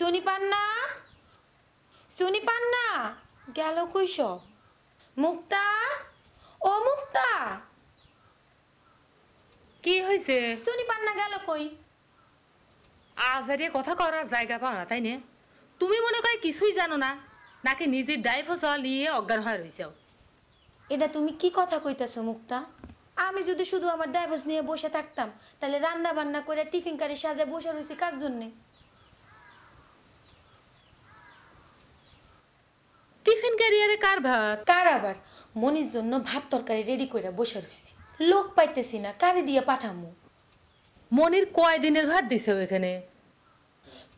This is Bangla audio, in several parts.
শুনি পান না? শুনি পান না? গেল কই সব? মুক্তা, ও মুক্তা, কি হয়েছে? শুনি পান না গেল কই? আজারে কথা করার জায়গা পাও না তাই না? তুমি মনে হয় কিছুই জানো না, নাকি নিজের ডাইভোর্স নিয়ে অজ্ঞান হয়ে রইছাও? এটা তুমি কি কথা কইতাছো মুক্তা? আমি যদি শুধু আমার ডাইভোর্স নিয়ে বসে থাকতাম তাহলে রান্না বান্না করে টিফিন কারি সাজে বসে রইছি কার জন্যে? টিফিন ক্যারিয়ারে কারবার? কার আবার? মনির জন্য ভাত তরকারি রেডি করে বসে রইছি, লোক পাইতেছি না, কারে দিয়ে পাঠামু? মনির কয় দিনের ভাত দিছে এখানে?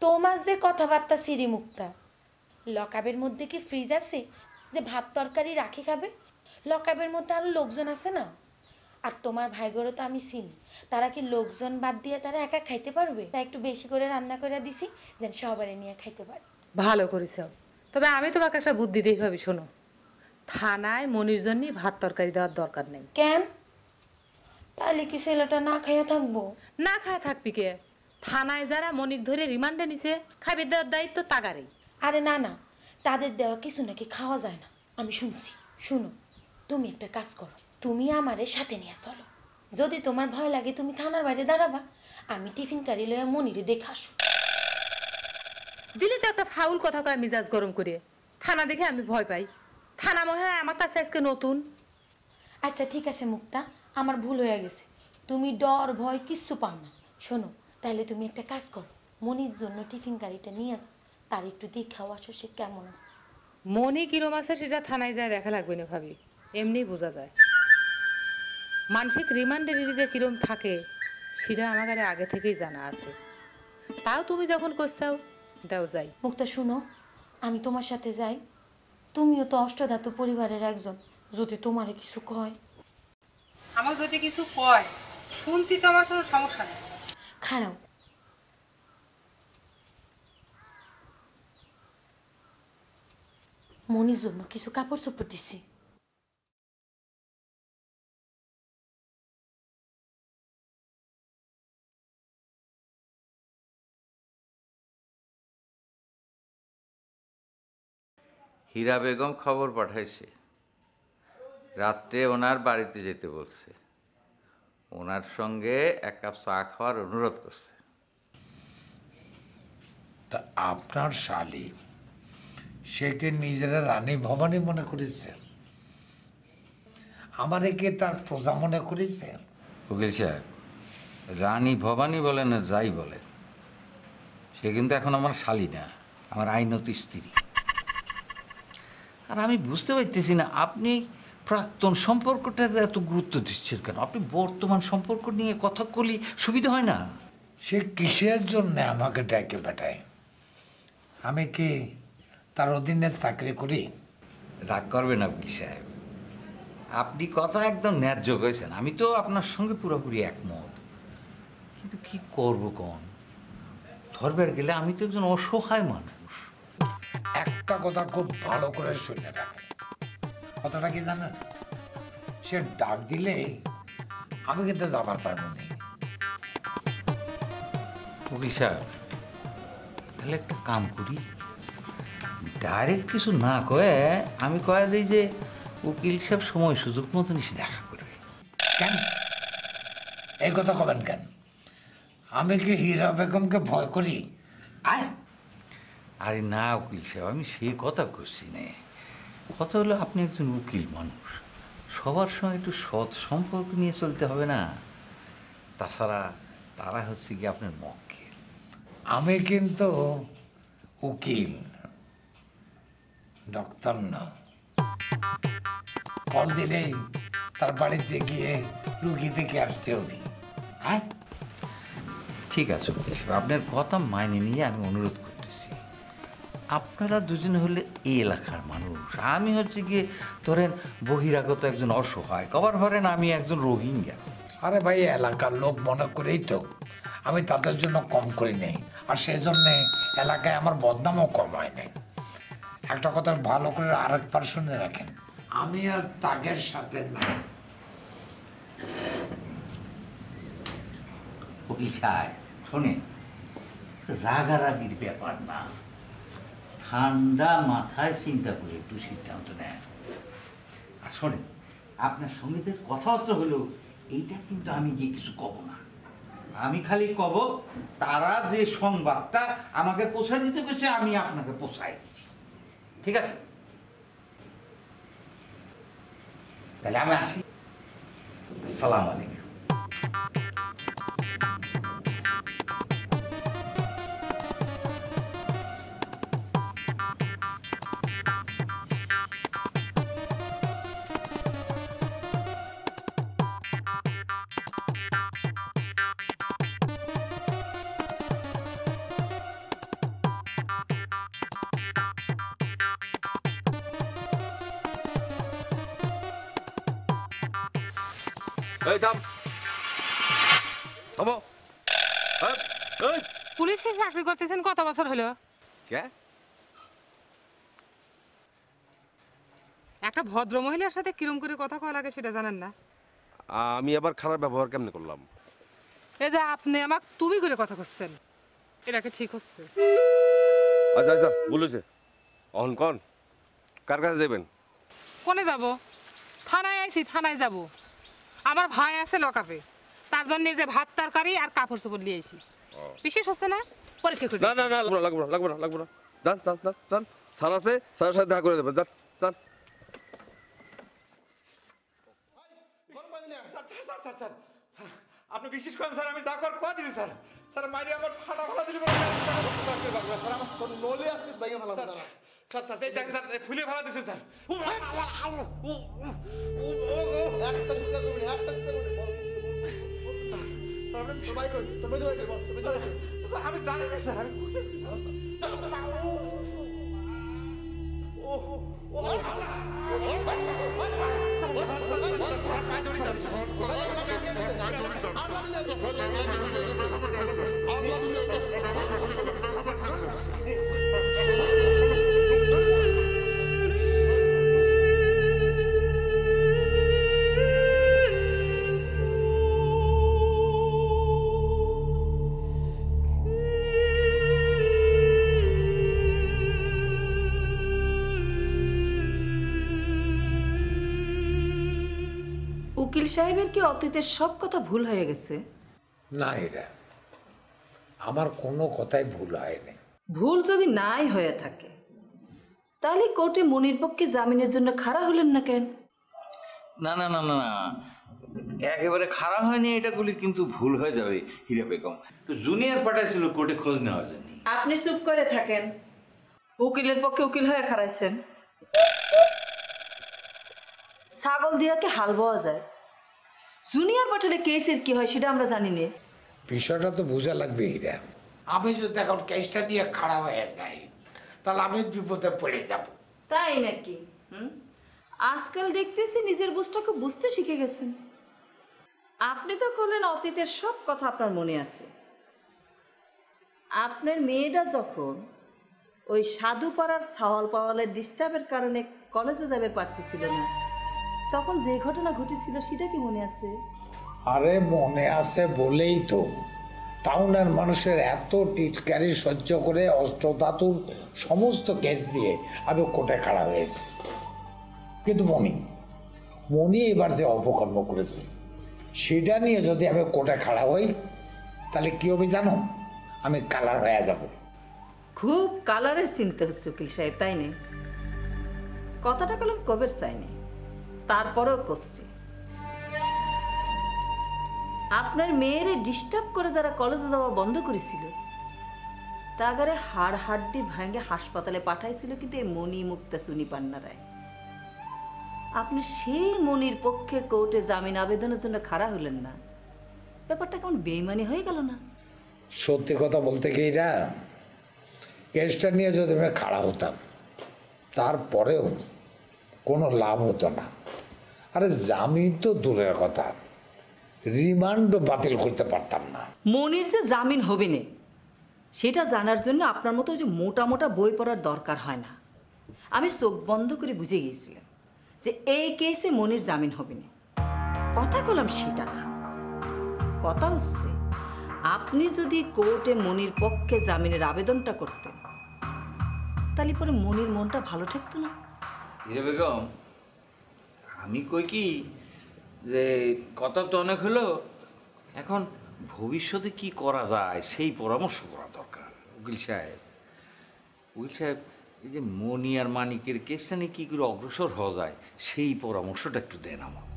তোমার যে কথাবার্তা সিরি মুক্তা, লকাবের মধ্যে কি ফ্রিজ আছে যে ভাত তরকারি রাখি খাবে? লকাবের মধ্যে আরো লোকজন আছে না। আর তোমার ভাইগোরও তো আমি চিনি, তারা কি লোকজন বাদ দিয়ে তারা একা খাইতে পারবে? তাই একটু বেশি করে রান্না করে দিছি যেন সবারে নিয়ে খাইতে পারে। ভালো করেছাও। তবে আমি তোমাকে একটা বুদ্ধি দিই ভাবি, শোনো। থানায় মনির জন্য ভাত তরকারি দেওয়ার দরকার নেই। কেন? তাহলে কি ছেলেটা না খাইয়া থাকবো? না খায় থাকবি কে? থানায় যারা মনিক ধরে রিমান্ডে নিছে, খাবি দেওয়ার দায়িত্ব তাগারই। আরে না না, তাদের দেওয়া কিছু নাকি খাওয়া যায় না, আমি শুনছি। শুনো, তুমি একটা কাজ করো, তুমি আমারে সাথে নিয়ে চলো। যদি তোমার ভয় লাগে তুমি থানার বাইরে দাঁড়াবা, আমি টিফিন কারি লইয়া মনিরে দেখে আসো। দিলে তো একটা ফাউল কথা কয় মিজাজ গরম করে। থানা দেখে আমি ভয় পাই। থানা মনে হয় আমার কাছে আজকে নতুন। আচ্ছা ঠিক আছে মুক্তা, আমার ভুল হয়ে গেছে, তুমি ডর ভয় কিচ্ছু পাও না। শোনো, তাহলে তুমি একটা কাজ করো, মনির জন্য টিফিন কারিটা নিয়ে যাও, তার একটু দেখাও আসো সে কেমন আছে। মনি কিরম আছে সেটা থানায় যায় দেখা লাগবে না ভাবি, এমনি বোঝা যায়। মানসিক রিমান্ডের যে কিরম থাকে সেটা আমার কাছে আগে থেকেই জানা আছে। তাও তুমি যখন করছাও, দাও যাই। মুক্তা শুনো, আমি তোমার সাথে যাই, তুমিও তো অষ্টধাতু পরিবারের একজন, যদি তোমারে কিছু কয়। আমার যদি কিছু কয় শুনতে তো আমার কোনো সমস্যা নেই। খারাপ। মনির জন্য কিছু কাপড় চোপড় দিছি। হীরা বেগম খবর পাঠাইছে, রাত্রে ওনার বাড়িতে যেতে বলছে, ওনার সঙ্গে এক কাপ চা খাওয়ার অনুরোধ করছে। তা আপনার শালী সে কি নিজেরা রানী ভবানী মনে করেছে? আমারে কি তার প্রজা মনে করেছে? উকিল সাহেব, রানী ভবানী বলেন না যাই বলেন, সে কিন্তু এখন আমার শালী না, আমার আইনত স্ত্রী। আর আমি বুঝতে পারতেছি না আপনি প্রাক্তন সম্পর্কটার এত গুরুত্ব দিচ্ছেন কেন? আপনি বর্তমান সম্পর্ক নিয়ে কথা বলি সুবিধা হয় না? সে কিসের জন্য আমাকে ডেকে পাঠায়? আমি কি তার অধীনে চাকরি করি? রাগ করবেন না উকিল সাহেব, আপনি কথা একদম ন্যায্য করেছেন, আমি তো আপনার সঙ্গে পুরোপুরি একমত। কিন্তু কি করবো কোন, ধরবার গেলে আমি তো একজন অসহায় মানুষ। একটা কথা খুব ভালো করে শুনে রাখেন। কথাটা কি জানেন? সে ডাক দিলে আমি কিন্তু যাবার পারবো না। উকিল সাহেব, তাহলে একটা কাম করি, ডাইরেক্ট কিছু না কয়ে আমি কয়ে দিই যে উকিল সাহেব সময় সুযোগ মতন এসে দেখা করবে। কেন এই কথা কবেন কেন? আমি কি হীরা বেগমকে ভয় করি? আয় আরে না উকিল সাহেব, আমি সেই কথা করছি না। কথা হলো আপনি একজন উকিল মানুষ, সবার সঙ্গে একটু সৎ সম্পর্ক নিয়ে চলতে হবে না? তাছাড়া তারা হচ্ছে কি আপনার মক্কেল। আমি কিন্তু উকিল, ডক্টর না। কল দিলেই তার বাড়িতে গিয়ে রুগী দেখে আসতে হবে। হ্যাঁ ঠিক আছে উকিল সাহেব, আপনার কথা মাইনে নিয়ে আমি অনুরোধ করতেছি। আপনারা দুজন হলে এই এলাকার মানুষ, আমি হচ্ছে গিয়ে ধরেন বহিরাগত একজন অসহায়, কভার ধরেন আমি একজন রোহিঙ্গা। আরে ভাই, এলাকার লোক মনে করেই তো আমি তাদের জন্য কম করি নেই, আর সেই জন্যে এলাকায় আমার বদনামও কম হয় নাই। একটা কথা ভালো করে আরেকবার শুনে রাখেন, আমি আর তাগের সাথে না। উকিল সাহেব শোনেন, রাগারাগির ব্যাপার না, ঠান্ডা মাথায় চিন্তা করে একটু সিদ্ধান্ত নেন। আর শোনেন, আপনার সঙ্গে যে কথাবার্তা হলো এইটা কিন্তু আমি গিয়ে কিছু কব না, আমি খালি কব তারা যে সংবাদটা আমাকে পৌঁছায় দিতে গেছে আমি আপনাকে পৌঁছায় দিচ্ছি, ঠিক আছে? তাহলে আমি আসি, আসসালামু আলাইকুম। এই থাম, থামো। এই, এই। পুলিশে চাকরি করতেছেন কত বছর হলো? কে? একটা ভদ্র মহিলার সাথে কিরম করে কথা কওয়া লাগে সেটা জানেন না? আমি আবার খারাপ ব্যবহার কেমনে করলাম? এই যে আপনি আমাকে তুমি করে কথা করছেন, এটাকে ঠিক হচ্ছে? আচ্ছা আচ্ছা, বলেছে অহন কন কার কাছে যাবেন? কোনে যাব? থানায় আইছি, থানায় যাব। আমার ভাই আছে লকআপে, তার জন্য যে ভাত তরকারি আর কাপড় চোপড় নিয়ে আইছি। বিশেষ হচ্ছে না, পরীক্ষা করি। না না না, লাগবো না লাগবো না লাগবো না লাগবো না। যান যান যান যান, স্যার আছে, স্যারের সাথে দেখা করে দেবেন। যান যান। আপনি বিশেষ করেন স্যার, আমি যা কর কোয়া দিলি স্যার। স্যার মাইরে আমার ফাটা ফাটা দিলি স্যার, আমার তোর নলে আসছিস ভাইয়া ভালো স্যার স্যার স্যার এই দেখেন স্যার, ফুলে ফেলা দিছে স্যার। একটা চিন্তা করবি, একটা চিন্তা করবি, বল কিছু বল। স্যার স্যার আপনি তোর ভাই কই? তোর ভাই তো ভাই কই? বল, তোর ভাই তো ভাই কই? স্যার আমি জানি না স্যার, আমি উকিল সাহেবের কি অতীতের সব কথা ভুল হয়ে গেছে? না এরা আমার কোনো কথাই ভুল হয়নি। ভুল যদি নাই হয়ে থাকে তাহলে কোর্টে মনির পক্ষে জামিনের জন্য খাড়া হলেন না কেন? না না না না না, একেবারে খারাপ হয়নি, এটা গুলি কিন্তু ভুল হয়ে যাবে হীরা বেগম। তো জুনিয়র পাঠাইছিল কোর্টে খোঁজ নেওয়ার জন্য। আপনি চুপ করে থাকেন, উকিলের পক্ষে উকিল হয়ে খাড়াইছেন। ছাগল দিয়াকে হাল বওয়া যায়, জুনিয়র পাঠালে কেসের কি হয় সেটা আমরা জানি না। বিষয়টা তো বোঝা লাগবে হীরা। আমি যদি এখন কেসটা নিয়ে খাড়া হয়ে যাই তাহলে আমি বিপদে পড়ে যাব। তাই নাকি? আজকাল দেখতেছি নিজের বুঝটাকে বুঝতে শিখে গেছেন। আপনি তো করলেন অতীতের সব কথা আপনার মনে আছে। আপনার মেয়েটা যখন ওই সাধুপাড়ার সাওয়াল পাওয়ালের ডিস্টার্বের কারণে কলেজে যাবে পারতেছিল না, তখন যে ঘটনা ঘটেছিল সেটা কি মনে আছে? আরে মনে আছে বলেই তো টাউনের মানুষের এত টিটকারি সহ্য করে অষ্টধাতুর সমস্ত কেস দিয়ে আমি কোর্টে খাড়া হয়েছি। কিন্তু মনি এবার যে অপকর্ম করেছে সেটা নিয়ে যদি আমি কোর্টে খাড়া হই তাহলে কি হবে জানো? আমি কালার হয়ে যাব। খুব কালারের চিন্তা হচ্ছে উকিল সাহেব, তাই না? কথাটা কলম কবের চাইনি, তারপরেও করছি। আপনার মেয়েরে ডিস্টার্ব করে যারা কলেজে যাওয়া বন্ধ করেছিল তাগারে হাড় হাড্ডি ভাঙে হাসপাতালে পাঠাইছিল কিন্তু এই মণি মুক্তা সুনি পান্না রায়। আপনি সেই মনির পক্ষে কোর্টে জামিন আবেদনের জন্য খাড়া হলেন না, ব্যাপারটা কেমন বেইমানি হয়ে গেল না? সত্যি কথা বলতে কি এরা কেসটা নিয়ে যদি আমি খাড়া হতাম তারপরেও কোনো লাভ হতো না। আরে জামিন তো দূরের কথা, রিমান্ডও বাতিল করতে পারতাম না। মনির যে জামিন হবে না সেটা জানার জন্য আপনার মতো যে মোটা মোটা বই পড়ার দরকার হয় না। আমি চোখ বন্ধ করে বুঝে গিয়েছিলাম যে এই কেসে মনির জামিন হবে না। কথা কলাম সেটা না, কথা হচ্ছে আপনি যদি কোর্টে মনির পক্ষে জামিনের আবেদনটা করতেন তাহলে পরে মনির মনটা ভালো ঠেকতো না? ইরে বেগম, আমি কই কি যে কথা তো অনেক হলো, এখন ভবিষ্যতে কি করা যায় সেই পরামর্শ করা দরকার। উকিল সাহেব, এই যে মনি আর মানিকের কেসটা নিয়ে কী করে অগ্রসর হওয়া যায় সেই পরামর্শটা একটু দেন আমার।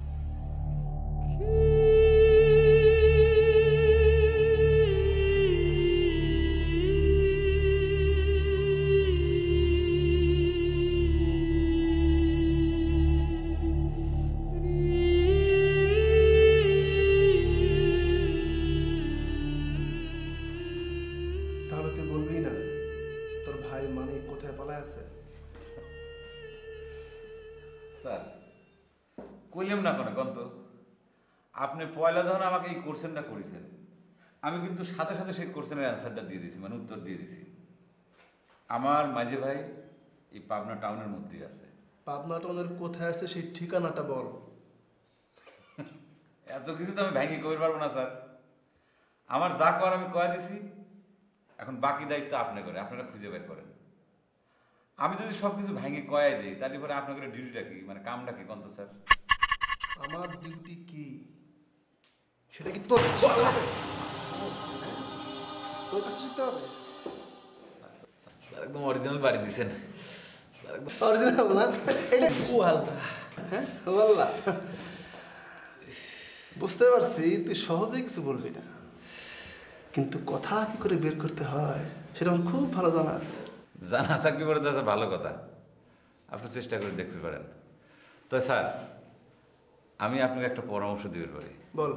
তাহলে তুই বলবি না তোর ভাই মানিক কোথায় পালায় আছে? স্যার কইলাম না কোনো কন্ত, আপনি পয়লা যখন আমাকে এই কোশ্চেনটা করেছেন, আমি কিন্তু সাথে সাথে সেই কোশ্চেনের অ্যান্সারটা দিয়ে দিছি, মানে উত্তর দিয়ে দিছি। আমার মাঝে ভাই এই পাবনা টাউনের মধ্যেই আছে। পাবনা টাউনের কোথায় আছে সেই ঠিকানাটা বল। এত কিছু তো আমি ভেঙে কইতে পারবো না স্যার, আমার যা কর আমি কয়ে দিছি, এখন বাকি দায়িত্ব আপনি করে, আপনারা খুঁজে বের করেন। আমি যদি সব কিছু ভেঙে কয়ে দিই তাহলে পরে আপনাদের ডিউটিটা কি, মানে কামটা কি কন্ত স্যার? আমার ডিউটি কি সেটা কি তোর কাছে শিখতে হবে? তোর কাছে শিখতে হবে? স্যার একদম অরিজিনাল বাড়ি দিছেন। অরিজিনাল না এটা হ্যাঁ আল্লাহ, বুঝতে পারছি তুই সহজেই কিছু বলবি না, কিন্তু কথা কি করে বের করতে হয় সেটা আমার খুব ভালো জানা আছে। জানা থাকলে পরে তো স্যার ভালো কথা, আপনি চেষ্টা করে দেখতে পারেন। তো স্যার আমি আপনাকে একটা পরামর্শ দিতে পারি। বল।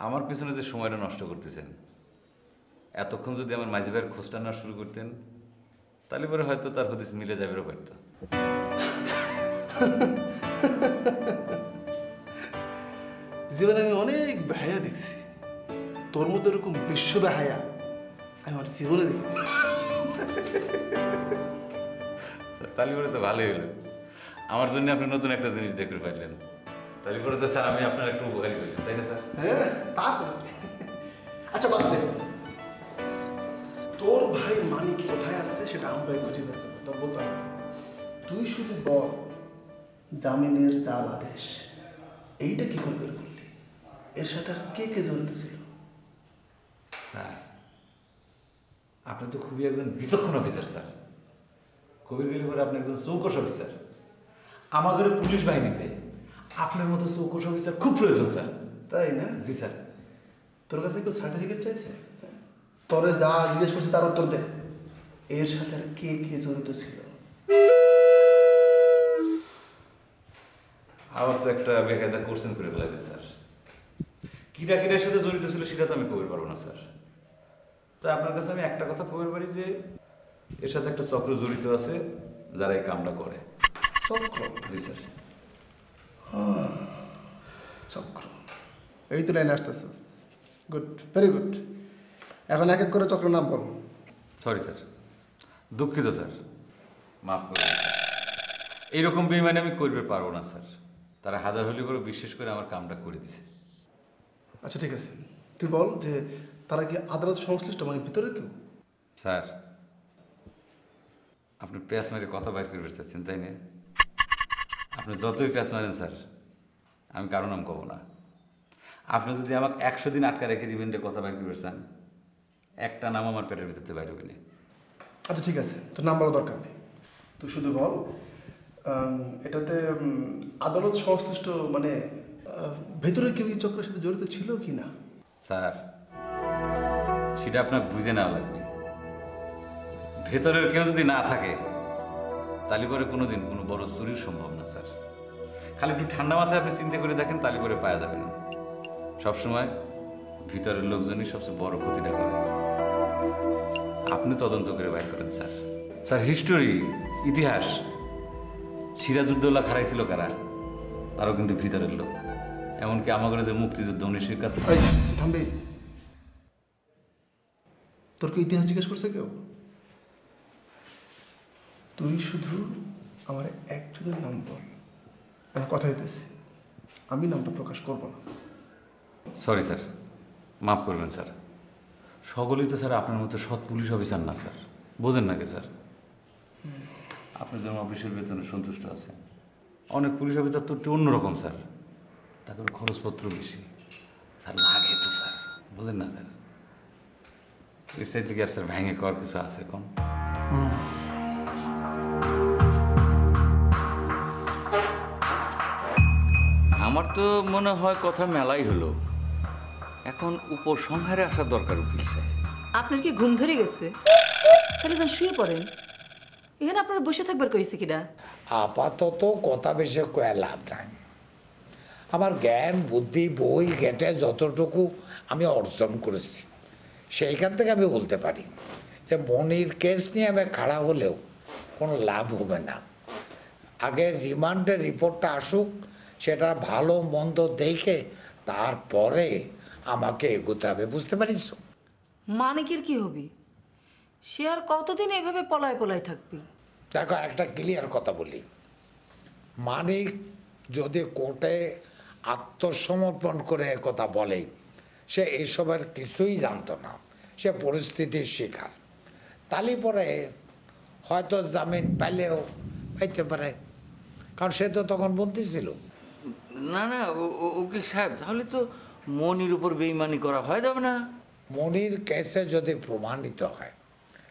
আমার পিছনে যে সময়টা নষ্ট করতেছেন, এতক্ষণ যদি আমার মাঝি ভাইয়ের খোঁজটা না শুরু করতেন তাহলে পরে হয়তো তার হদিস মিলে যাবেও পারত। জীবনে আমি অনেক বেহায়া দেখছি, তোর মধ্যে এরকম বিশ্ব বেহায়া আমি আমার জীবনে দেখি। তাহলে করে তো ভালোই হলো, আমার জন্য আপনি নতুন একটা জিনিস দেখতে পারলেন। তাহলে করে তো স্যার আমি আপনার একটু উপকারী করলেন, তাই না স্যার? হ্যাঁ তা তো। আচ্ছা বাদ দে, তোর ভাই মানিক কোথায় আসছে সেটা আমরাই খুঁজে বের করবো, তোর বলতে হবে না। তুই শুধু বল জামিনের জাল আদেশ এইটা কি করে বের করলি, এর সাথে আর কে কে জড়িত ছিল? স্যার আপনি তো খুবই একজন বিচক্ষণ অফিসার স্যার। কবির গেলে পরে আপনি একজন চৌকস অফিসার। আমাদের পুলিশ বাহিনীতে আপনার মতো চৌকস অফিসার খুব প্রয়োজন স্যার। তাই না? জি স্যার। তোর কাছে কেউ সার্টিফিকেট চাইছে? তোরে যা জিজ্ঞেস করছে তার উত্তর দে, এর সাথে আর কে কে জড়িত ছিল? আবার তো একটা বেকায়দা কোশ্চেন করে ফেলাবেন স্যার। কিরা কিরার সাথে জড়িত ছিল সেটা তো আমি কবির পারবো না স্যার। তো আপনার কাছে আমি একটা কথা কবির পারি যে এর সাথে একটা চক্র জড়িত আছে যারা এই কামটা করে। চক্র? জি স্যার। চক্র, এই তো লাইন আসতেছিস। Good, very good. এখন এক এক করে চক্র নাম বল। সরি স্যার, দুঃখিত স্যার, মাফ করবেন স্যার। এইরকম বেইমানি আমি করবে পারবো না স্যার। তারা হাজার হলে করে বিশ্বাস করে আমার কামটা করে দিছে। আচ্ছা ঠিক আছে, তুই বল যে তারা কি আদালত সংশ্লিষ্ট, মানে ভিতরে কেউ? স্যার আপনি প্যাঁচ মেরে কথা বাইর করবে চাচ্ছেন তাই না? আপনি যতই প্যাঁচ মারেন স্যার, আমি কারো নাম কব না। আপনি যদি আমাকে 100 দিন আটকা রেখে রিমান্ডে কথা বাইর করবে চান, একটা নাম আমার পেটের ভিতরতে বাইর হবে না। আচ্ছা ঠিক আছে, তোর নাম বলার দরকার নেই, তুই শুধু বল এটাতে আদালত সংশ্লিষ্ট, মানে ভেতরে কেউ এই চক্রের সাথে জড়িত ছিল কি না? স্যার সেটা আপনাকে বুঝে নেওয়া লাগবে। ভেতরের কেউ যদি না থাকে তাহলে পরে কোনোদিন কোনো বড় চুরির সম্ভব না স্যার। খালি একটু ঠান্ডা মাথায় আপনি চিন্তা করে দেখেন, তাহলে পরে পাওয়া যাবে না। সবসময় ভিতরের লোকজনই সবচেয়ে বড় ক্ষতিটা করে। আপনি তদন্ত করে বাইর করেন স্যার। স্যার হিস্টোরি, ইতিহাস, সিরাজউদ্দৌলা খারাইছিল কারা, তারও কিন্তু ভিতরের লোক। এমনকি আমাদের যে মুক্তিযুদ্ধ 1971। এই, তুই থামবি? তোর কি ইতিহাস জিজ্ঞেস করছে কেউ? তুই শুধু আমার একজনের নাম বল, আমি কথা দিতেছি, আমি নামটা প্রকাশ করব না। সরি স্যার, মাফ করবেন স্যার। সকলেই তো স্যার আপনার মতো সৎ পুলিশ অফিসার না স্যার, বোঝেন নাকি স্যার? আপনি যেমন অফিসের বেতনে সন্তুষ্ট আছেন, অনেক পুলিশ অফিসার তো একটু অন্যরকম স্যার, তারপরে খরচপত্র বেশি স্যার, লাগে তো স্যার, বোঝেন না স্যার? এর সাইড থেকে আর স্যার ভেঙে করার কিছু আছে কম? আমার তো মনে হয় কথা মেলাই হলো, এখন উপসংহারে আসার দরকার উকিল সাহেব। আপনার কি ঘুম ধরে গেছে? তাহলে যান শুয়ে পড়েন। এখানে আপনার বসে থাকবার কইছে কিনা? আপাতত কথা বেশি কয়ে লাভ নাই। আমার জ্ঞান বুদ্ধি বই ঘেটে যতটুকু আমি অর্জন করেছি সেইখান থেকে আমি বলতে পারি যে মনির কেস নিয়ে আমি খাড়া হলেও কোনো লাভ হবে না। আগে রিমান্ডের রিপোর্টটা আসুক, সেটা ভালো মন্দ দেখে তারপরে আমাকে এগোতে হবে, বুঝতে পারিস? মানিকের কি হবি? সে আর কতদিন এভাবে পলায় পলায় থাকবি? দেখো, একটা ক্লিয়ার কথা বলি, মানিক যদি কোর্টে আত্মসমর্পণ করে কথা বলে, সে এসবের কিছুই জানতো না, সে পরিস্থিতির শিকার। তালি পরে হয়তো জামিন পাইলেও পাইতে পারে, কারণ সে তো তখন বন্দী ছিল। না না উকিল সাহেব, তাহলে তো মনির উপর বেইমানি করা হয় যাবে না? মনির কেসে যদি প্রমাণিত হয়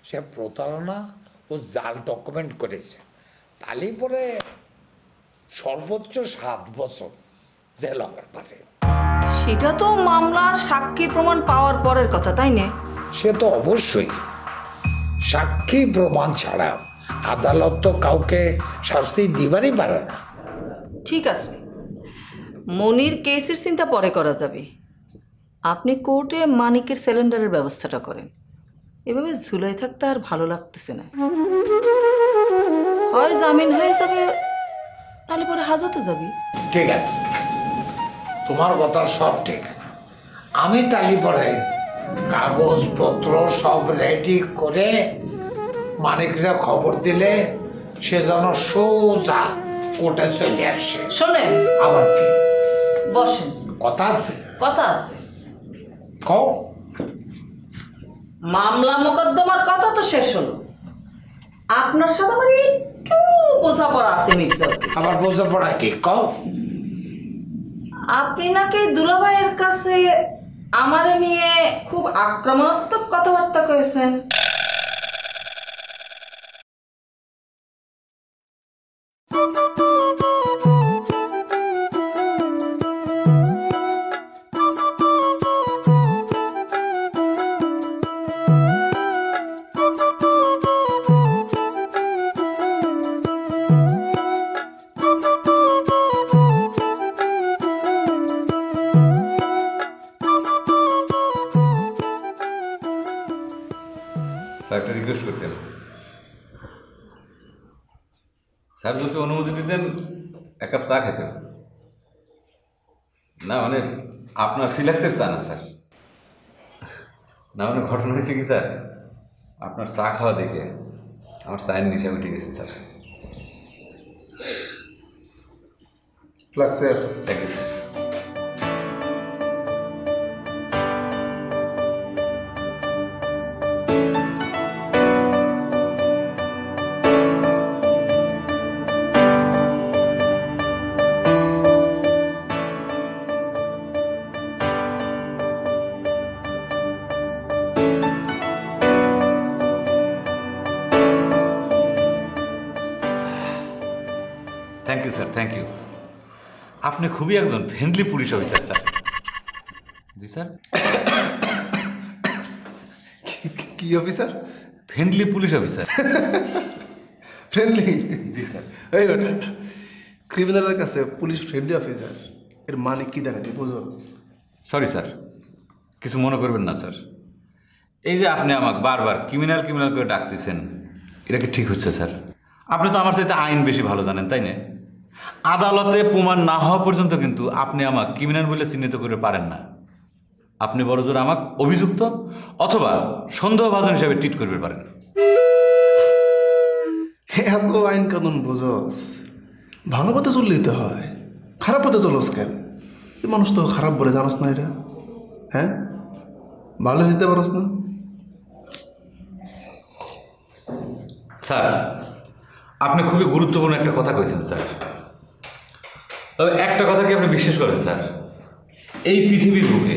সে প্রতারণা ও জাল ডকুমেন্ট করেছে, তালি পরে সর্বোচ্চ 7 বছর জেল হবার পারে। সেটা তো মামলার সাক্ষী প্রমাণ পাওয়ার পরের কথা, তাই না? সে তো অবশ্যই, সাক্ষী প্রমাণ ছাড়া আদালত তো কাউকে শাস্তি দিবারই পারে না। ঠিক আছে, মনির কেসের চিন্তা পরে করা যাবে। আপনি কোর্টে মানিকের সিলিন্ডারের ব্যবস্থাটা করেন। এভাবে ঝুলাই থাকতে আর ভালো লাগতেছে না। হয় জামিন হয়ে যাবে, তাহলে পরে হাজতে যাবি। ঠিক আছে, তোমার কথা সব ঠিক। আমি তালি পরে কাগজপত্র সব রেডি করে মানিকরা খবর দিলে সে যেন সোজা কোর্টে চলে আসে। শোনেন, আবার কি বসেন, কথা আছে? কথা আছে। কও। মামলা মোকদ্দমার কথা তো শেষ হলো। আপনার সাথে আমার একটু বোঝাপড়া আছে মির্জা। আবার বোঝাপড়া কি কও? আপনি নাকি দুলাভাইয়ের কাছে আমারে নিয়ে খুব আক্রমণাত্মক কথাবার্তা কয়েছেন। স্যার একটা রিকোয়েস্ট করতেন, স্যার যদি অনুমতি দিতেন 1 কাপ চা খেতেন। না মানে আপনার ফিলাক্সের চা না স্যার, না মানে ঘটনা হয়েছে কি স্যার, আপনার চা খাওয়া দেখে আমার চায়ের নেশা উঠে গেছে স্যার। ফ্লাক্সে আছে। Thank you sir. Thank you sir, thank you. আপনি খুবই একজন ফ্রেন্ডলি পুলিশ অফিসার স্যার। জি স্যার। কি officer? Friendly police officer. Friendly? জি স্যার। এই বেটা, ক্রিমিনালের কাছে পুলিশ ফ্রেন্ডলি অফিসার, এর মানে কি জানে তুই বোঝস? সরি স্যার, কিছু মনে করবেন না স্যার। এই যে আপনি আমাকে বারবার ক্রিমিনাল ক্রিমিনাল করে ডাকতেছেন, এটা কি ঠিক হচ্ছে স্যার? আপনি তো আমার চাইতে আইন বেশি ভালো জানেন, তাই না? আদালতে প্রমাণ না হওয়া পর্যন্ত কিন্তু আপনি আমাকে ক্রিমিনাল বলে চিহ্নিত করে পারেন না। আপনি বড়জোর আমাকে অভিযুক্ত অথবা সন্দেহভাজন হিসাবে ট্রিট করতে পারেন। এত আইন কানুন বোঝস, ভালো পথে চললেই তো হয়, খারাপ পথে চলস কেন? এই মানুষ তো খারাপ বলে জানোস না, এটা হ্যাঁ ভালো বুঝতে পারস না? স্যার, আপনি খুবই গুরুত্বপূর্ণ একটা কথা কইছেন স্যার। তবে একটা কথা কি আপনি বিশ্বাস করেন স্যার, এই পৃথিবীর বুকে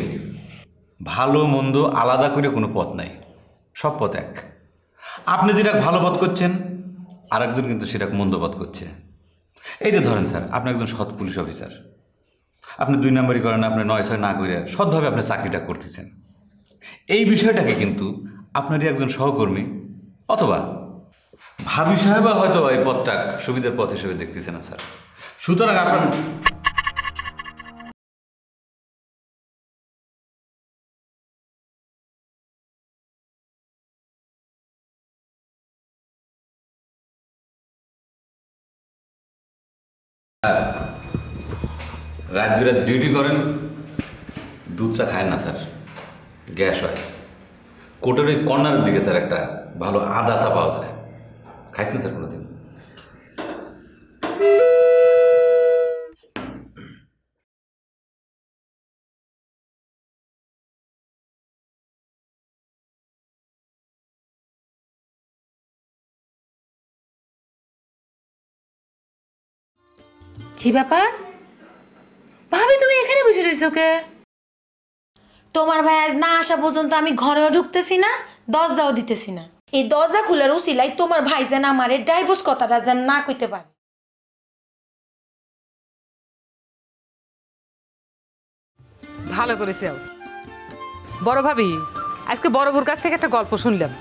ভালো মন্দ আলাদা করে কোনো পথ নাই, সব পথ এক। আপনি যেটা ভালো পথ করছেন, আরেকজন কিন্তু সেটা মন্দ পথ করছে। এই যে ধরেন স্যার, আপনি একজন সৎ পুলিশ অফিসার, আপনি 2 নম্বরই করেন, আপনি 9-6 না করে সৎভাবে আপনি চাকরিটা করতেছেন। এই বিষয়টাকে কিন্তু আপনারই একজন সহকর্মী অথবা ভাবি সাহেবা হয়তো এই পথটা সুবিধার পথ হিসেবে দেখতেছে না স্যার। সুতরাং আপনার রাত বিরাত ডিউটি করেন, দুধ চা খায় না স্যার, গ্যাস হয়। কোর্টের ওই কর্নারের দিকে স্যার একটা ভালো আদা চা পাওয়া যায়, খাইছেন স্যার কোনোদিন? কি ব্যাপার ভাবি, তুমি এখানে বসে রয়েছো কে? তোমার ভাই আজ না আসা পর্যন্ত আমি ঘরেও ঢুকতেছি না, দরজাও দিতেছি না। এই দরজা খোলার উসিলাই তোমার ভাই যেন আমার ডাইভোর্স কথাটা যেন না কইতে পারে। ভালো করেছে। বড় ভাবি, আজকে বড় বউর কাছ থেকে একটা গল্প শুনলাম।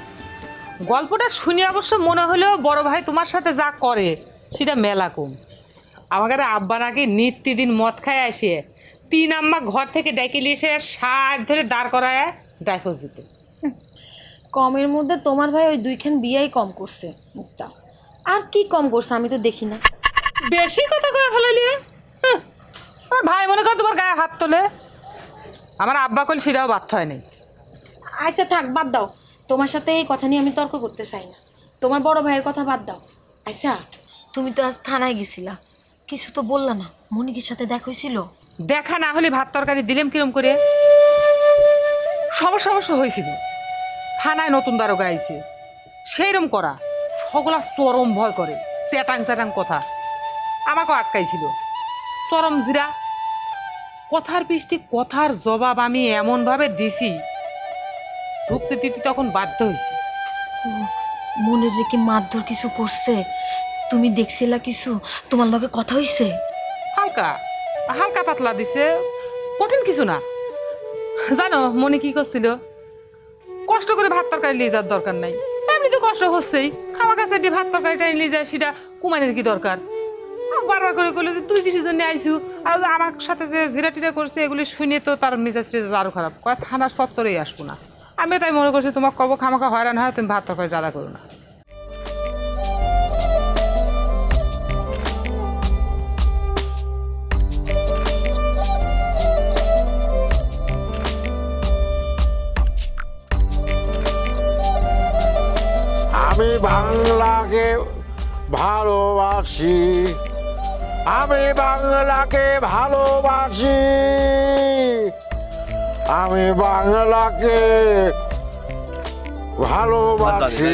গল্পটা শুনে অবশ্য মনে হলো বড় ভাই তোমার সাথে যা করে সেটা মেলা কম। আমাদের আব্বা নাকি নিত্যদিন মদ খায় আসে 3 আম্মা ঘর থেকে ডেকে নিয়ে এসে 60 ধরে দাঁড় করায় ডাইভোর্স দিতে। কমের মধ্যে তোমার ভাই ওই 2খান বিয়াই কম করছে মুক্তা, আর কি কম করছে আমি তো দেখি না। বেশি কথা কয়ে ফেলালি। আমার ভাই মনে কর তোমার গায়ে হাত তোলে, আমার আব্বা কল সেটাও বাধ্য হয় নাই। আচ্ছা থাক, বাদ দাও, তোমার সাথে এই কথা নিয়ে আমি তর্ক করতে চাই না। তোমার বড় ভাইয়ের কথা বাদ দাও। আচ্ছা তুমি তো আজ থানায় গেছিলা, কিছু তো বললা না, মনিকের সাথে দেখা হয়েছিল? দেখা না হলে ভাত তরকারি দিলাম কিরম করে? সমস্যা হয়েছিল, থানায় নতুন দারোগা আইছে, সেইরম করা সকলা চরম ভয় করে, চ্যাটাং কথা। আমাকেও আটকাইছিল, চরম জিরা কথার পৃষ্টি কথার জবাব আমি এমনভাবে দিছি, ঢুকতে দিতে তখন বাধ্য হয়েছি। মনের রেখে মারধর কিছু করছে? তুমি দেখছিলা কিছু? তোমার লগে কথা হইছে? হালকা হালকা পাতলা দিছে, কঠিন কিছু না। জানো মনে কি করছিল? কষ্ট করে ভাত তরকারি নিয়ে যাওয়ার দরকার নাই, এমনি তো কষ্ট হচ্ছেই, খাওয়া কাছে ভাত তরকারিটা নিয়ে যায়, সেটা কুমানের কি দরকার? বারবার করে করলো যে তুই কিসের জন্য আইছু, আর আমার সাথে যে জিরা টিরা করছে এগুলি শুনে তো তার মেজাজটা আরো খারাপ, কয় থানার সত্তরেই আসবো না। আমি তাই মনে করছি তোমার কব খামাখা হয়রান হয়, তুমি ভাত তরকারি রাধা করো না। আমি বাংলাকে ভালোবাসি, আমি বাংলাকে ভালোবাসি, আমি বাংলাকে ভালোবাসি।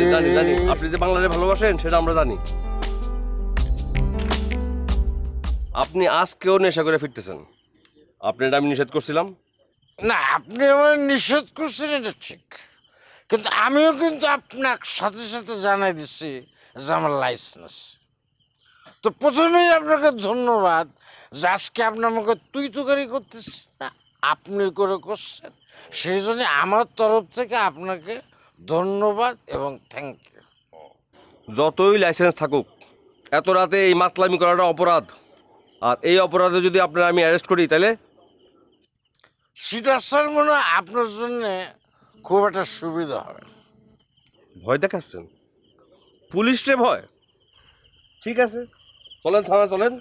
আপনি যে বাংলাকে ভালোবাসেন সেটা আমরা জানি। আপনি আজকেও নেশা করে ফিরতেছেন, আপনি এটা আমি নিষেধ করছিলাম না, আপনি আমার নিষেধ করছেন এটা ঠিক, কিন্তু আমিও কিন্তু আপনার সাথে সাথে জানাই দিচ্ছি যে আমার লাইসেন্স। তো প্রথমেই আপনাকে ধন্যবাদ যে আজকে আপনি আমাকে তুই তুকারি করতেছেন না, আপনি করে করছেন, সেই জন্য আমার তরফ থেকে আপনাকে ধন্যবাদ এবং থ্যাংক ইউ। যতই লাইসেন্স থাকুক, এত রাতে এই মাতলামি করাটা অপরাধ, আর এই অপরাধে যদি আপনার আমি অ্যারেস্ট করি তাহলে সেটা স্যার মনে হয় আপনার জন্যে খুব একটা সুবিধা হবে। ভয় দেখাচ্ছেন? পুলিশে ভয়? ঠিক আছে, চলেন থানা, চলেন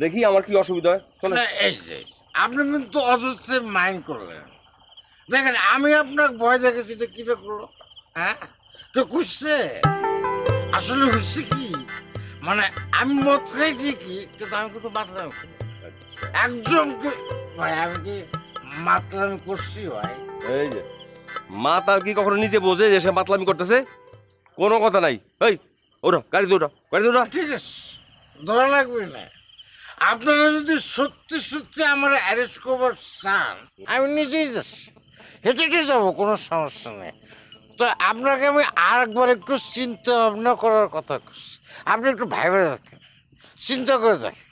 দেখি আমার কি অসুবিধা হয়। চলেন। এই যে আপনি কিন্তু অযথা মাইন্ড করলেন, দেখেন আমি আপনাকে ভয় দেখেছি, এটা কিটা করলো? হ্যাঁ, কেউ খুঁজছে? আসলে হচ্ছে কি, মানে আমি মদ খাই ঠিকই, কিন্তু আমি কিন্তু মাতলামি করি একদম। ভাই আমি কি মাতলামি করছি ভাই? এই যে মা তার কি কখনো নিজে বোঝে যে সে মাতলামি করতেছে? কোনো কথা নাই। এই ওরা গাড়িতে ওটা ঠিক আছে, ধরা লাগবে না। আপনারা যদি সত্যি সত্যি আমার অ্যারেস্ট করবার চান, আমি নিজেই যাচ্ছি, হেঁটে হেঁটে যাবো, কোনো সমস্যা নেই। তো আপনাকে আমি আরেকবার একটু চিন্তা ভাবনা করার কথা করছি, আপনি একটু ভাইবে দেখেন, চিন্তা করে দেখেন।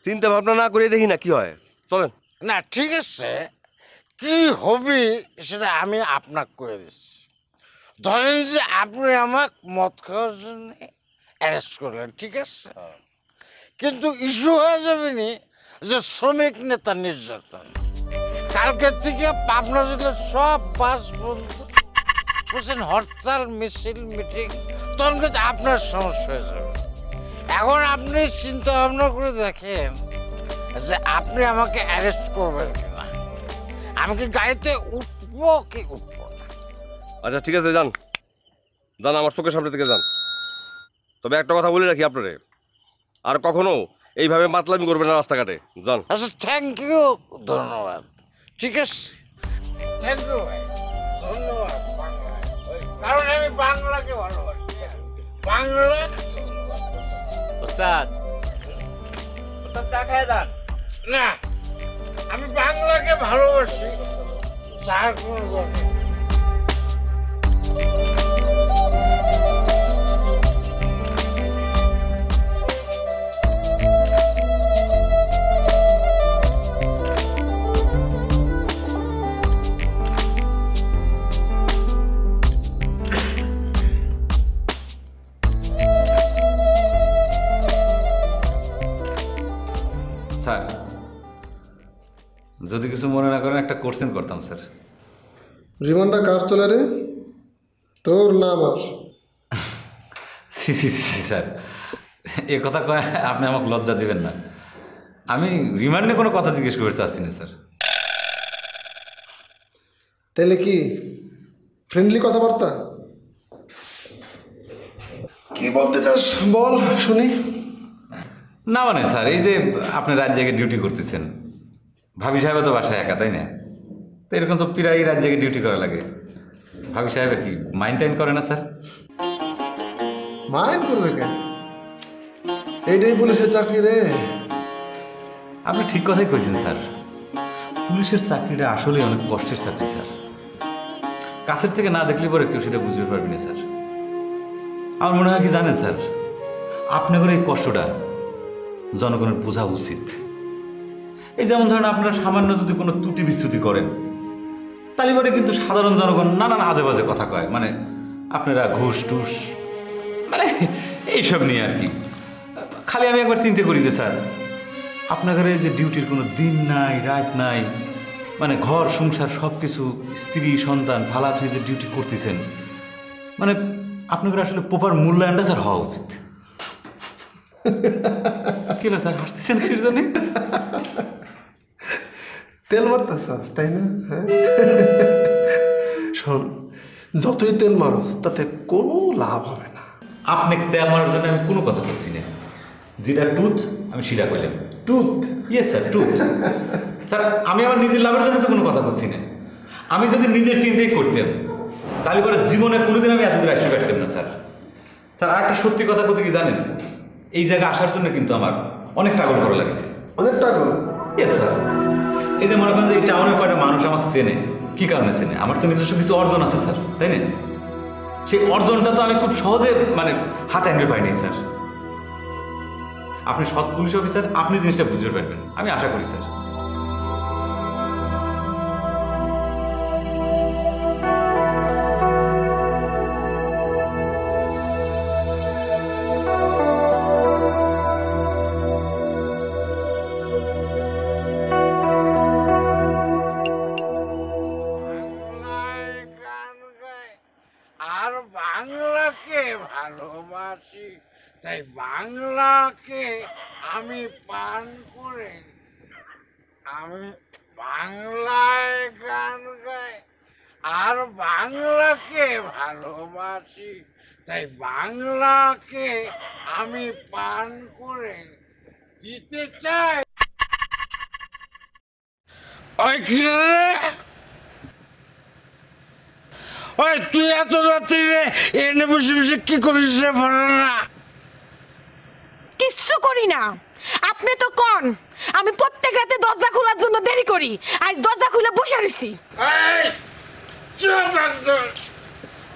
চিন্তা ভাবনা না করে দেখি না কি হয়, চলেন। না ঠিক আছে, কি হবে সেটা আমি আপনাকে করে দিচ্ছি। ধরেন যে আপনি আমাকে মদ খাওয়ার জন্য অ্যারেস্ট করলেন, ঠিক আছে, কিন্তু ইস্যু হয়ে যাবে নি যে শ্রমিক নেতা নির্যাতন। কালকের থেকে পাবনা জেলার সব বাস বন্ধ, বুঝছেন, হরতাল মিছিল মিটিং, তখন কিন্তু আপনার সমস্যা হয়ে যাবে। এখন আপনি চিন্তা ভাবনা করে দেখেন যে আপনি আমাকে অ্যারেস্ট করবেন কিনা, আমি কি গাড়িতে উঠবো কি উঠবো না। আচ্ছা ঠিক আছে, যান যান, আমার চোখের সামনে থেকে যান। তবে একটা কথা বলে রাখি আপনারে, আর কখনো এইভাবে মাতলামি করবেন না রাস্তাঘাটে, যান। আচ্ছা থ্যাংক ইউ, ধন্যবাদ, ঠিক আছে, থ্যাংক ইউ ভাই, ধন্যবাদ। কারণ আমি বাংলাকে ভালোবাসি, বাংলা। ওস্তাদ চা খায় যান। না, আমি বাংলাকে ভালোবাসি, যার কোনো দরকার। স্যার, যদি কিছু মনে না করেন একটা কোশ্চেন করতাম স্যার। রিমান্ডটা কার চলে রে, তোর না আমার? সি সি সি সি স্যার, এ কথা কয় আপনি আমাকে লজ্জা দিবেন না। আমি রিমান্ডে কোনো কথা জিজ্ঞেস করতে চাচ্ছি না স্যার। তাহলে কি ফ্রেন্ডলি কথাবার্তা? কি বলতে চাস বল শুনি। না মানে স্যার, এই যে আপনি রাত জেগে ডিউটি করতেছেন, ভাবি সাহেব তো বাসায় একা, তাই না? তো এরকম তো প্রায় রাত জেগে ডিউটি করা লাগে। ভাবি সাহেব কি মাইন্ড টাইন করে না স্যার? মাইন্ড করবে কেন? এইটাই পুলিশের চাকরি রে। আপনি ঠিক কথাই কইছেন স্যার, পুলিশের চাকরিটা আসলে অনেক কষ্টের চাকরি স্যার। কাছের থেকে না দেখলে পরে কেউ সেটা বুঝতে পারবে না স্যার। আমার মনে হয় কি জানেন স্যার, আপনাদের এই কষ্টটা জনগণের বোঝা উচিত। এই যেমন ধরেন আপনারা সামান্য যদি কোনো ত্রুটি বিচ্যুতি করেন, তাহলে পরে কিন্তু সাধারণ জনগণ নানান আজে বাজে কথা কয়, মানে আপনারা ঘুষ টুস মানে এইসব নিয়ে আর কি। খালি আমি একবার চিন্তা করি যে স্যার, আপনাদের এই যে ডিউটির কোনো দিন নাই রাত নাই, মানে ঘর সংসার সব কিছু, স্ত্রী সন্তান ফালাত হয়ে যে ডিউটি করতেছেন, মানে আপনাদের আসলে প্রপার মূল্যায়নটা স্যার হওয়া উচিত। কি হলো স্যার, হাসতেছেন কিসের জন্য? তেল মারতেছাস তাই না? হ্যাঁ, শোন, যতই তেল মারস তাতে কোনো লাভ হবে না। আপনাকে তেল মারার জন্য আমি কোনো কথা বলছি না, যেটা টুথ আমি সেটা কইলাম। Tooth? Yes sir, tooth. Sir আমি আমার নিজের লাভের জন্য তো কোনো কথা বলছি না। আমি যদি নিজের চিন্তাই করতাম, তাহলে পরে জীবনে কোনোদিন আমি এতদূর আসতে পারতাম না স্যার। স্যার আর একটা সত্যি কথা বলতে কি জানেন, এই জায়গায় আসার জন্য কিন্তু আমার অনেক টাগল করা লাগছে। অনেক টাগল? Yes sir. এই যে মনে করেন যে এই টাউনের কয়টা মানুষ আমাকে চেনে, কী কারণে চেনে? আমার তো নিজস্ব কিছু অর্জন আছে স্যার, তাই না? সেই অর্জনটা তো আমি খুব সহজে মানে হাতে আনতে পারিনি স্যার। আপনি সৎ পুলিশ অফিসার, আপনি জিনিসটা বুঝতে পারবেন আমি আশা করি স্যার। আর বাংলাকে ভালোবাসি, তাই বাংলাকে আমি পান করে আমি বাংলায় গান গাই। আর বাংলাকে ভালোবাসি, তাই বাংলাকে আমি পান করে দিতে চাই। ওই ওই তুই এত রাত্রে এনে বসে বসে কি করিস রে ফারানা? কিচ্ছু করি না। আপনি তো কোন আমি প্রত্যেক রাতে দরজা খোলার জন্য দেরি করি, আজ দরজা খুলে বসে রইছি। এই চুপ একদম,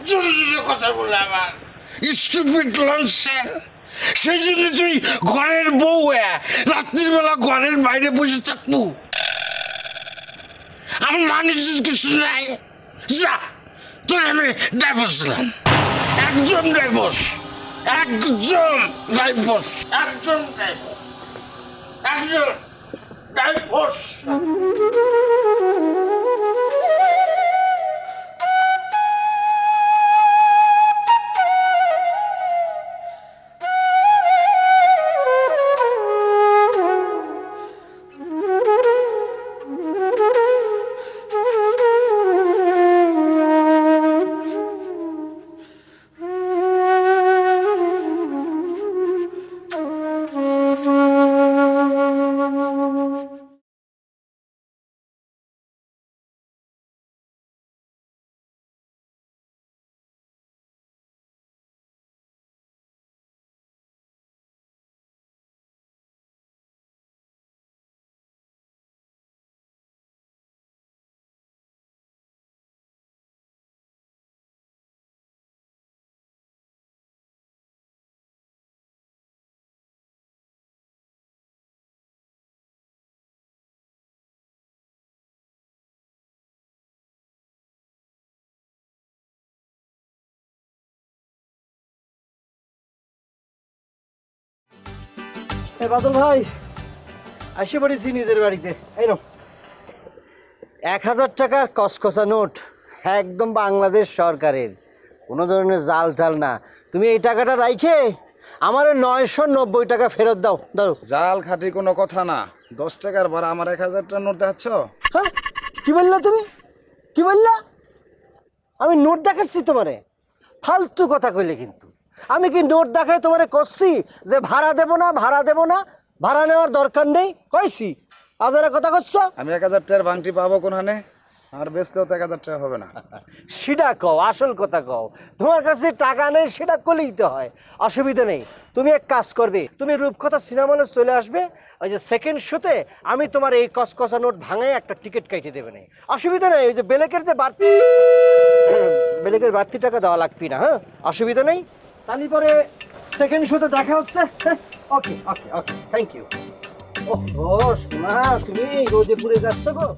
জোরে জোরে কথা বলে আমার স্টুপিড লনসেন। সেই জন্য তুই ঘরের বউ রাত্রির বেলা ঘরের বাইরে বসে থাকবো? আমার মানুষ কিছু নাই। যা, তোর আমি ডাইভোর্স দিলাম, একদম ডাইভোর্স, একদম ডাইভোর্স, একদম ডাইভোর্স, একদম ডাইভোর্স। বাদল ভাই, আসে পড়েছি নিজের বাড়িতে। এই নাও 1000 টাকার কসকসা নোট, একদম বাংলাদেশ সরকারের, কোনো ধরনের জাল টাল না। তুমি এই টাকাটা রাইখে আমার 990 টাকা ফেরত দাও। দাও। জাল খাটি কোনো কথা না, 10 টাকার ভাড়া আমার 1000টা নোট দেখাচ্ছ? হ্যাঁ, কি বললা তুমি? কি বললা? আমি নোট দেখাচ্ছি তোমারে? ফালতু কথা কইলে কিন্তু। আমি কি নোট দেখাই তোমারে করছি যে ভাড়া দেব না, ভাড়া দেব না, ভাড়া নেওয়ার দরকার নেই কইছি? আজারে কথা করছো? আমি 1000 টাকার ভাঙটি পাবো কোনখানে? আর বেচলেও তো 1000 টাকা হবে না। সেটা কও, আসল কথা কও। তোমার কাছে টাকা নেই সেটা কলেই তো হয়, অসুবিধা নেই। তুমি এক কাজ করবে, তুমি রূপকথা সিনেমা হলে চলে আসবে, ওই যে সেকেন্ড শোতে আমি তোমার এই কসকসা নোট ভাঙায় একটা টিকিট কেটে দেবে না, অসুবিধা নেই। ওই যে বেলেকের যে বাড়তি বেলেকের বাড়তি টাকা দেওয়া লাগবে না। হ্যাঁ, অসুবিধা নেই। তাহলে পরে সেকেন্ড শোতে দেখা হচ্ছে। ওকে ওকে ওকে, থ্যাংক ইউ। ও সোনা, তুমি রোদে পুড়ে যাচ্ছ গো।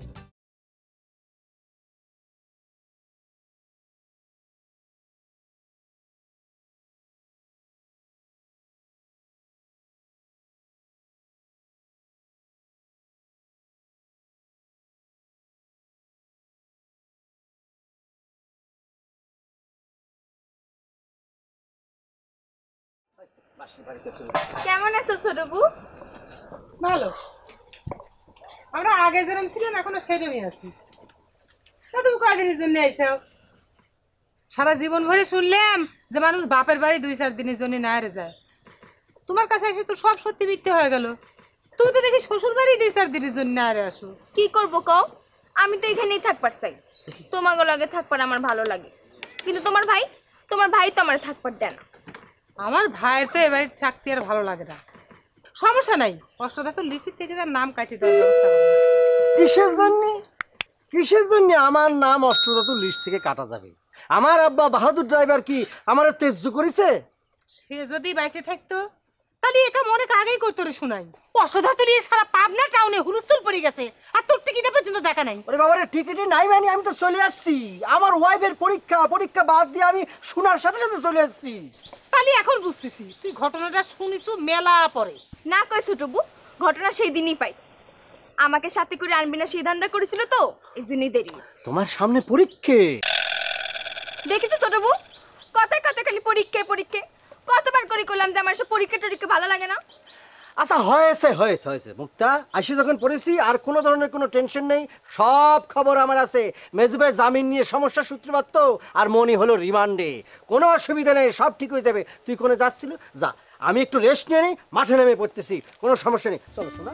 কেমন আছো ছোট বউ? ভালো। আমরা আগে যেরকম ছিলাম এখনো সেরকমই আছি। তা তুমি কয়দিনের জন্য আইছো? সারা জীবন ভরে শুনলাম যে মানুষ বাপের বাড়ি 2-4 দিনের জন্য না হারে যায়। তোমার কাছে এসে তো সব সত্যি মিথ্যে হয়ে গেল। তুমি তো দেখি শ্বশুর বাড়ি 2-4 দিনের জন্য না হারে আসো। কি করবো কও? আমি তো এখানেই থাকবার চাই, তোমাকে লগে থাকবার আমার ভালো লাগে। কিন্তু তোমার ভাই তো আমার থাকবার দেয় না। আমার ভাইয়ের তো এবারে চাকতি আর ভালো লাগে না। সমস্যা নাই, অষ্টদা তো লিস্টের থেকে তার নাম কাটিয়ে দেওয়ার ব্যবস্থা করা হয়েছে। কিসের জন্য? কিসের জন্য আমার নাম অষ্টধাতু লিস্ট থেকে কাটা যাবে? আমার আব্বা বাহাদুর ড্রাইভার কি আমার তেজ্য করেছে? সে যদি বাইসে থাকতো তাহলে একা অনেক আগেই করতো রে শোনাই। অষ্টধাতু নিয়ে সারা পাবনা টাউনে হুলস্থুল পড়ে গেছে, আর তোর টিকিটে পর্যন্ত দেখা নাই। ওরে বাবারে, টিকিটে নাই মানে আমি তো চলে আসছি। আমার ওয়াইফের পরীক্ষা বাদ দিয়ে আমি শোনার সাথে সাথে চলে আসছি। তাহলে এখন বুঝতেছি তুই ঘটনাটা শুনিছু মেলা পরে। না কই ছোট বউ, ঘটনা সেই দিনই পাইছি। আমাকে সাথে করে আনবি না সেই ধান্দা করেছিল তো, এই জন্যই দেরি। তোমার সামনে পরীক্ষা দেখিস ছোট বউ, কথায় কথায় খালি পরীক্ষা। কতবার করে করলাম যে আমার সব পরীক্ষা ভালো লাগে না। আচ্ছা হয়েছে মুক্তা, আসি যখন পড়েছি আর কোনো ধরনের কোনো টেনশন নেই, সব খবর আমার আছে। মেজুভাই জামিন নিয়ে সমস্যা সূত্রপাত তো, আর মনি হলো রিমান্ডে, কোনো অসুবিধা নেই, সব ঠিক হয়ে যাবে। তুই কোনো যাচ্ছিল যা, আমি একটু রেস্ট নিয়ে নিই, মাঠে নেমে পড়তেছি, কোনো সমস্যা নেই। চলো শোনা।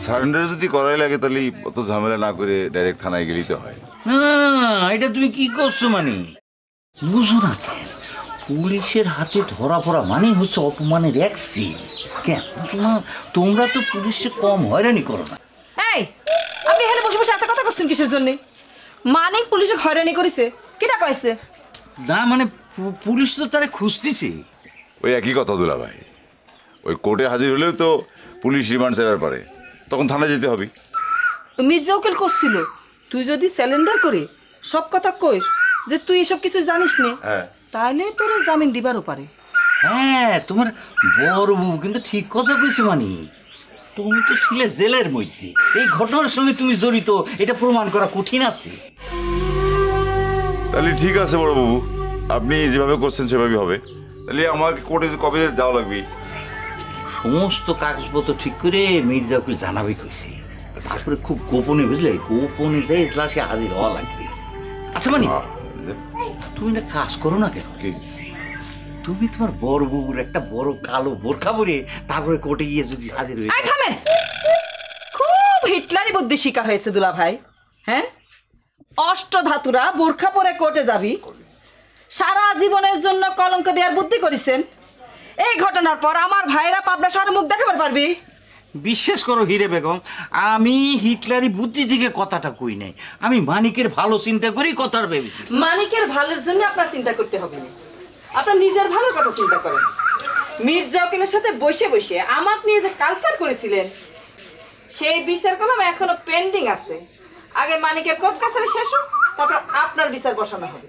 সারেন্ডার যদি করাই লাগে তাহলে অত ঝামেলা না করে ডাইরেক্ট থানায় গেলেই তো হয়। না এটা তুমি কি করছো মানে বুঝো না কেন? পুলিশের হাতে ধরা পড়া মানে হচ্ছে অপমানের এক স্টেজ। কেন বুঝো না? তোমরা তো পুলিশে কম হয়রানি করো না। এই আপনি এখানে বসে বসে এত কথা করছেন কিসের জন্য? মানিক পুলিশে হয়রানি করেছে, কিটা কইছে? না মানে পুলিশ তো তারে খুঁজতেছে। ওই একই কথা দুলা ভাই, ওই কোর্টে হাজির হলেও তো পুলিশ রিমান্ড চাইবার পারে, তখন থানায় যেতে হবে। মির্জা উকিল করছিল তুই যদি স্যালেন্ডার করে সব কথা কইস যে তুই এসব কিছু জানিস নে, তাহলে তোর জামিন দিবারও পারে। হ্যাঁ তোমার বড় বউ কিন্তু ঠিক কথা কইছে মানে। তুমি তো ছিলে জেলের মধ্যে, এই ঘটনার সঙ্গে তুমি জড়িত, এটা প্রমাণ করা কঠিন আছে। তাহলে ঠিক আছে বড় বাবু, আপনি যেভাবে করছেন সেভাবেই হবে। তাহলে আমাকে কোর্টে কবে যাওয়া লাগবে? সমস্ত কাগজপত্র ঠিক করে মির্জা উকিল জানাবে কইছে, তারপরে খুব গোপনে বুঝলে, গোপনে যাই ইজলাসে হাজির হওয়া লাগবে। আচ্ছা মানে তুমি একটা কাজ করো না কেন, তুমি তোমার বড় বউর একটা বড় কালো বোরখা পরে তারপরে কোর্টে গিয়ে যদি হাজির হয়ে। থামেন, খুব হিটলারি বুদ্ধি শিকার হয়েছে দুলা ভাই। হ্যাঁ, অষ্টধাতুরা বোরখা পরে কোর্টে যাবি, সারা জীবনের জন্য কলঙ্ক দেওয়ার বুদ্ধি করেছেন। এই ঘটনার পর আমার ভাইরা পাবনা শহরে মুখ দেখাবার পারবি? বিশ্বাস করো হিরে বেগম, আমি হিটলারি বুদ্ধি থেকে কথাটা কই নাই, আমি মানিকের ভালো চিন্তা করি কথাটা ভেবেছি। মানিকের ভালোর জন্য আপনার চিন্তা করতে হবে না, আপনার নিজের ভালোর কথা চিন্তা করেন। মির্জা উকিলের সাথে বসে বসে আমার নিয়ে যে কালচার করেছিলেন সেই বিচার কলম এখনো পেন্ডিং আছে। আগে মানিকের কোর্ট কাছারি শেষ হোক, তারপর আপনার বিচার বসানো হবে।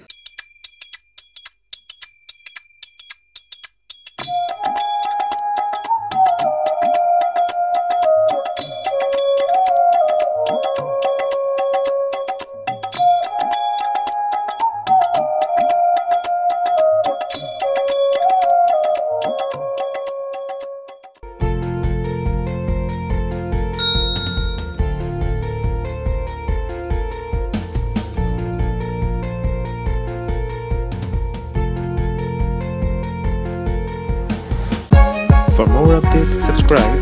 For more updates, subscribe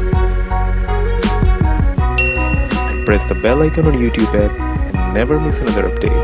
and press the bell icon on YouTube app and never miss another update.